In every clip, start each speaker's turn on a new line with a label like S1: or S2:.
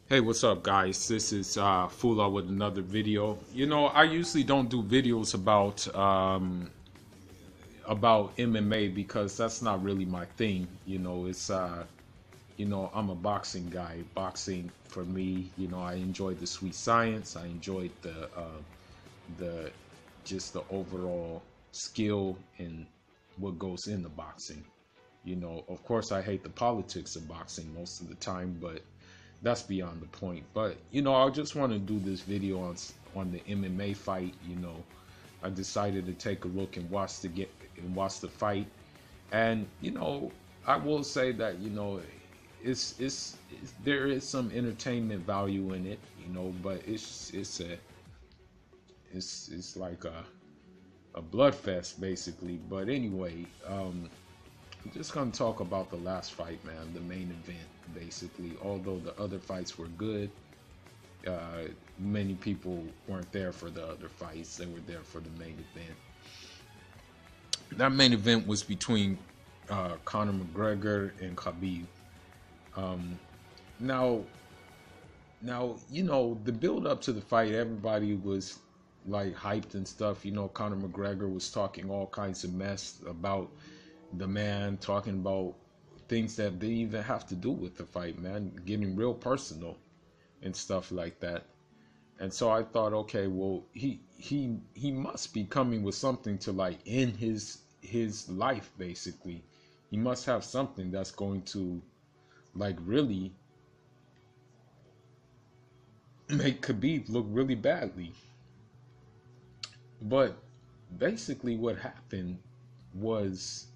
S1: Hey, what's up, guys? This is Fula with another video. I usually don't do videos about MMA because that's not really my thing. I'm a boxing guy. Boxing for me, I enjoyed the sweet science. I enjoyed the just the overall skill and what goes into boxing. Of course, I hate the politics of boxing most of the time, but that's beyond the point. But I just want to do this video on the MMA fight. I decided to take a look and watch the fight, and I will say that it's there is some entertainment value in it. But it's like a blood fest basically. But anyway, I'm just gonna talk about the last fight, man. The main event, basically. Although the other fights were good, many people weren't there for the other fights. They were there for the main event. That main event was between Conor McGregor and Khabib. Um, now, the build up to the fight, everybody was like hyped and stuff. Conor McGregor was talking all kinds of mess about the man, talking about things that didn't even have to do with the fight, man, getting real personal and stuff like that. And so I thought, okay, well, he must be coming with something to like end his life, basically. He must have something that's going to like really make Khabib look really badly. But basically what happened was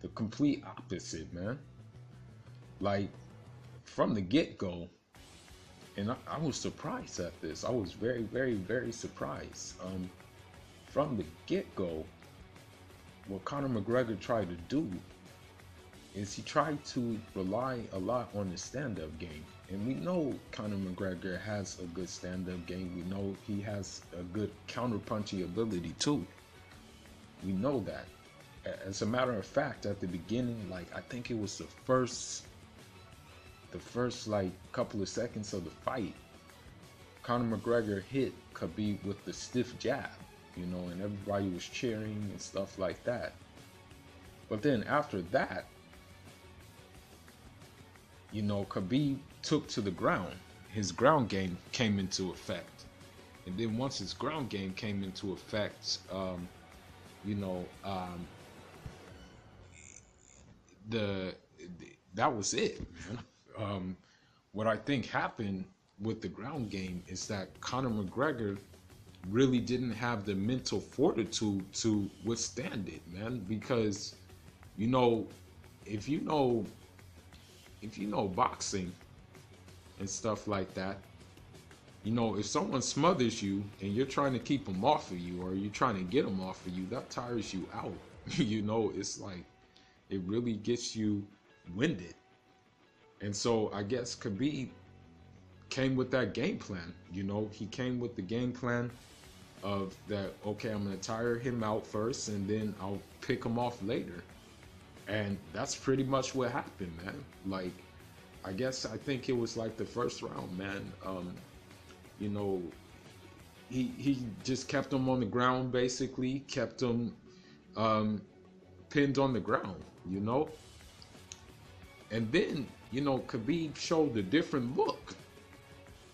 S1: the complete opposite, man. Like from the get-go, and I was surprised at this. I was very, very, very surprised. From the get-go, what Conor McGregor tried to do is he tried to rely a lot on his stand-up game. And we know Conor McGregor has a good stand-up game. We know he has a good counter-punching ability too. We know that. As a matter of fact, at the beginning, like I think it was the first like couple of seconds of the fight, Conor McGregor hit Khabib with the stiff jab, and everybody was cheering and stuff like that. But then after that, Khabib took to the ground. His ground game came into effect. And then once his ground game came into effect, you know, the that was it, man. What I think happened with the ground game is that Conor McGregor really didn't have the mental fortitude to withstand it, man. Because you know, if you know boxing and stuff like that, if someone smothers you and you're trying to keep them off of you, or you're trying to get them off of you, that tires you out. It's like it really gets you winded. And so I guess Khabib came with that game plan. He came with the game plan of that, okay, I'm going to tire him out first and then I'll pick him off later. And that's pretty much what happened, man. Like, I think it was like the first round, man. He just kept him on the ground, basically, kept him pinned on the ground, And then, Khabib showed a different look.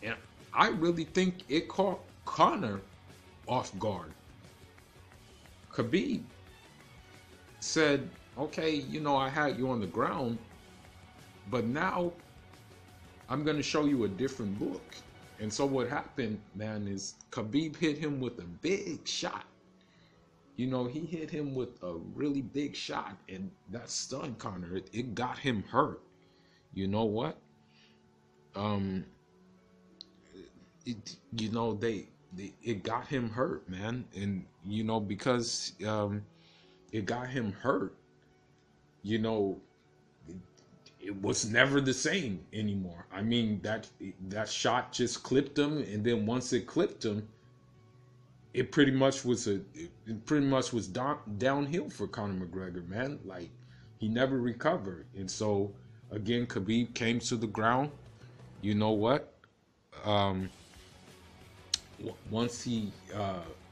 S1: And I really think it caught Conor off guard. Khabib said, okay, I had you on the ground, but now I'm going to show you a different look. And so what happened, man, is Khabib hit him with a big shot. He hit him with a really big shot, and that stunned Conor. It got him hurt. You know what? It got him hurt, man. And, because it got him hurt, it was never the same anymore. I mean, that shot just clipped him, and then once it clipped him, it pretty much was downhill for Conor McGregor, man. Like, he never recovered. And so again, Khabib came to the ground. You know what? um, once he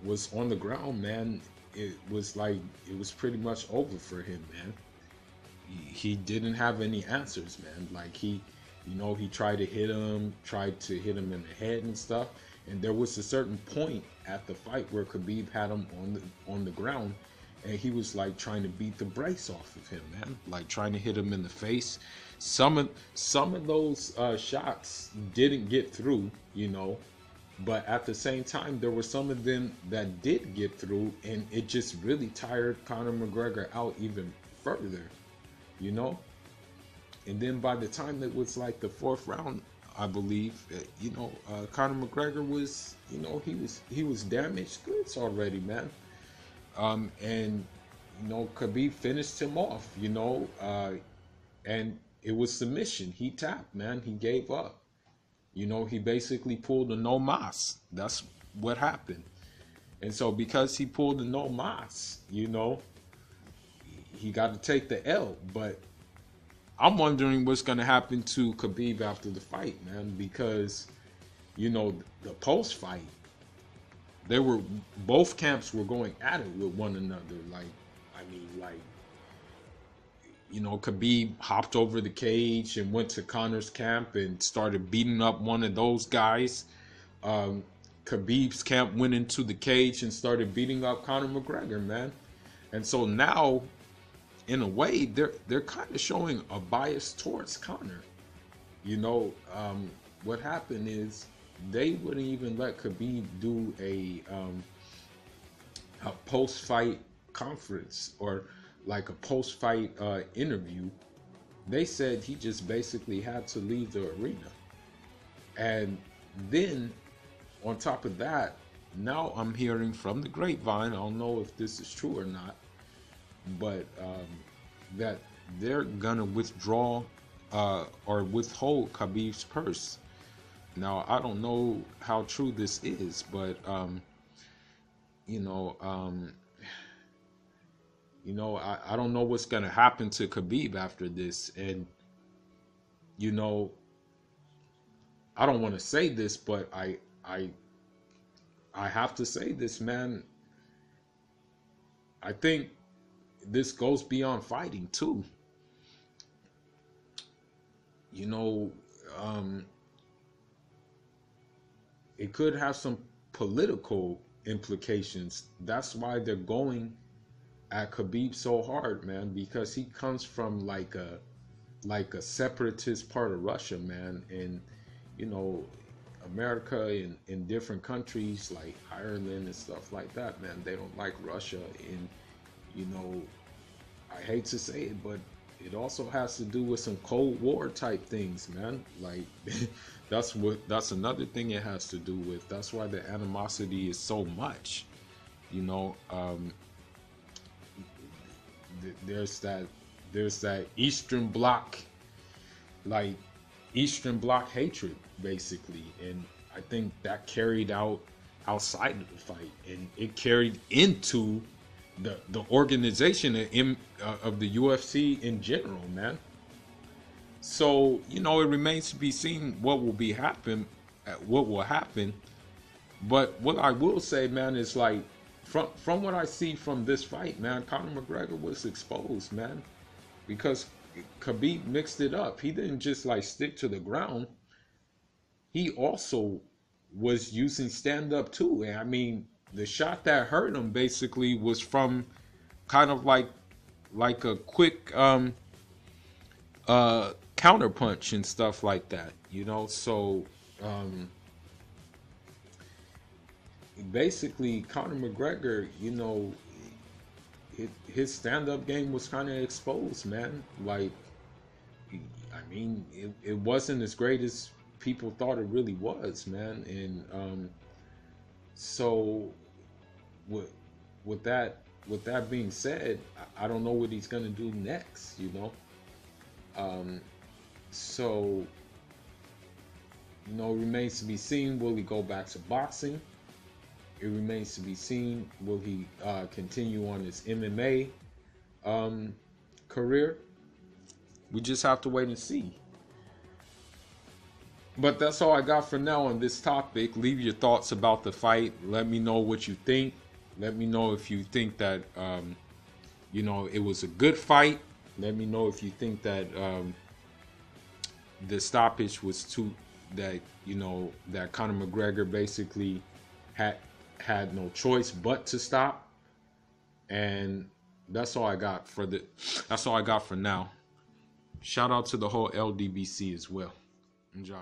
S1: was on the ground, man, it was like it was pretty much over for him, man. He didn't have any answers, man. Like he tried to hit him in the head and stuff. And there was a certain point at the fight where Khabib had him on the ground, and he was like trying to beat the brakes off of him, man. Like trying to hit him in the face. Some of those shots didn't get through, but at the same time, there were some of them that did get through, and it just really tired Conor McGregor out even further, you know. And then by the time it was like the fourth round, I believe, Conor McGregor was, he was damaged goods already, man. And Khabib finished him off, and it was submission. He tapped, man. He gave up. He basically pulled a no mas. That's what happened. And so because he pulled a no mas, he got to take the L. But I'm wondering what's going to happen to Khabib after the fight, man, because, the post fight, both camps were going at it with one another. Khabib hopped over the cage and went to Conor's camp and started beating up one of those guys. Khabib's camp went into the cage and started beating up Conor McGregor, man. And so now, in a way, they're kind of showing a bias towards Conor. What happened is they wouldn't even let Khabib do a post-fight conference or like a post-fight interview. They said he just basically had to leave the arena. And then on top of that, now I'm hearing from the grapevine, I don't know if this is true or not, but that they're gonna withdraw or withhold Khabib's purse. Now I don't know how true this is, but I don't know what's gonna happen to Khabib after this. And I don't want to say this, but I have to say this, man. I think this goes beyond fighting too. It could have some political implications. That's why they're going at Khabib so hard, man, because he comes from like a separatist part of Russia, man. And America and in different countries like Ireland and stuff like that, man, they don't like Russia. And I hate to say it, but it also has to do with some Cold War type things, man. Like that's another thing it has to do with. That's why the animosity is so much. There's that Eastern Bloc hatred, basically. And I think that carried out outside of the fight, and it carried into the organization of the UFC in general, man. So it remains to be seen what will happen. But what I will say, man, is like from what I see from this fight, man, Conor McGregor was exposed, man, because Khabib mixed it up. He didn't just like stick to the ground. He also was using stand up too. And I mean, the shot that hurt him basically was from kind of like a quick counter punch and stuff like that, So basically, Conor McGregor, his stand-up game was kind of exposed, man. Like, I mean, it wasn't as great as people thought it really was, man. And so with that being said, I don't know what he's gonna do next, So it remains to be seen. Will he go back to boxing? It remains to be seen. Will he continue on his MMA career? We just have to wait and see. But that's all I got for now on this topic. Leave your thoughts about the fight. Let me know what you think. Let me know if you think that it was a good fight. Let me know if you think that the stoppage was too that Conor McGregor basically had no choice but to stop. And that's all I got for now. Shout out to the whole LDBC as well. Enjoy.